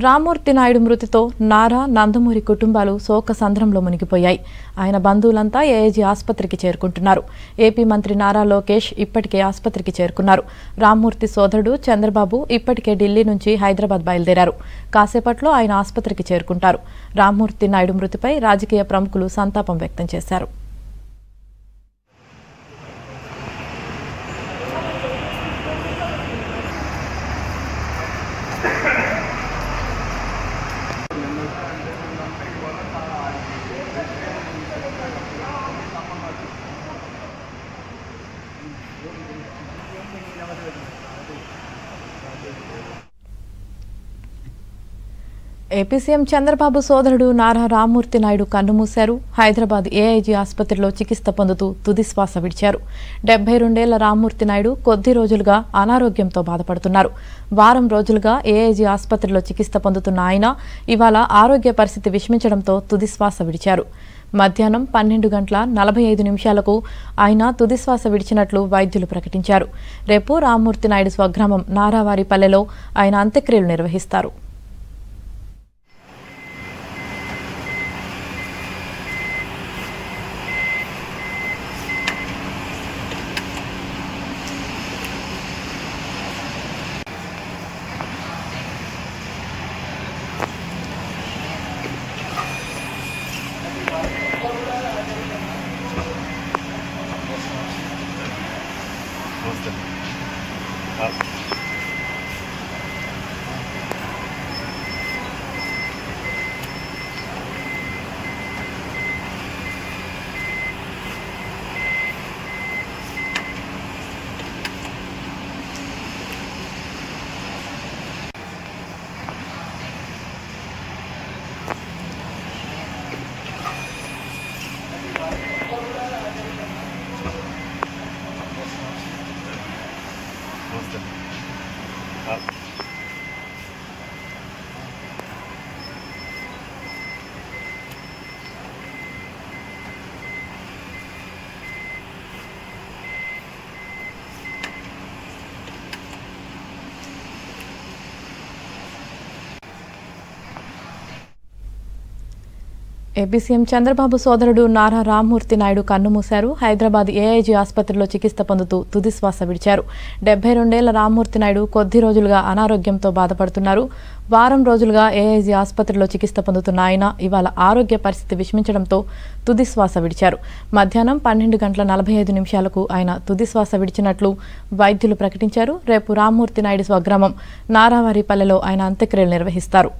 రామ్మూర్తి నాయుడు మృతితో నారా నందమూరి కుటుంబాలు శోక సంద్రంలో మునిగిపోయాయి. ఆయన బంధువులంతా ఏఏజీ ఆసుపత్రికి చేరుకుంటున్నారు. ఏపీ మంత్రి నారా లోకేష్ ఇప్పటికే ఆసుపత్రికి చేరుకున్నారు. రామ్మూర్తి సోదరుడు చంద్రబాబు ఇప్పటికే ఢిల్లీ నుంచి హైదరాబాద్ బయలుదేరారు. కాసేపట్లో ఆయన ఆసుపత్రికి చేరుకుంటారు. రామ్మూర్తి నాయుడు మృతిపై రాజకీయ ప్రముఖులు సంతాపం వ్యక్తం చేశారు. ఏపీ సీఎం చంద్రబాబు సోదరుడు నారా రామ్మూర్తి నాయుడు కన్నుమూశారు. హైదరాబాద్ ఏఐజీ ఆసుపత్రిలో చికిత్స పొందుతూ తుదిశ్వాస విడిచారు. 72 ఏళ్ల రామ్మూర్తి నాయుడు కొద్ది రోజులుగా అనారోగ్యంతో బాధపడుతున్నారు. వారం రోజులుగా ఏఐజీ ఆసుపత్రిలో చికిత్స పొందుతున్న ఆయన ఇవాళ ఆరోగ్య పరిస్థితి విషమించడంతో తుదిశ్వాస విడిచారు. మధ్యాహ్నం 12:45 ఆయన తుదిశ్వాస విడిచినట్లు వైద్యులు ప్రకటించారు. రేపు రామ్మూర్తి నాయుడు స్వగ్రామం నారావారిపల్లెలో ఆయన అంత్యక్రియలు నిర్వహిస్తారు. ఏపీ సీఎం చంద్రబాబు సోదరుడు నారా రామ్మూర్తి నాయుడు కన్నుమూశారు. హైదరాబాద్ ఏఐజీ ఆసుపత్రిలో చికిత్స పొందుతూ తుదిశ్వాస విడిచారు. 72 ఏళ్ల రామ్మూర్తి నాయుడు కొద్ది రోజులుగా అనారోగ్యంతో బాధపడుతున్నారు. వారం రోజులుగా ఏఐజీ ఆసుపత్రిలో చికిత్స పొందుతున్న ఆయన ఇవాళ ఆరోగ్య పరిస్థితి విషమించడంతో తుదిశ్వాస విడిచారు. మధ్యాహ్నం 12:45 ఆయన తుదిశ్వాస విడిచినట్లు వైద్యులు ప్రకటించారు. రేపు రామ్మూర్తి నాయుడు స్వగ్రామం నారావారిపల్లెలో ఆయన అంత్యక్రియలు నిర్వహిస్తారు.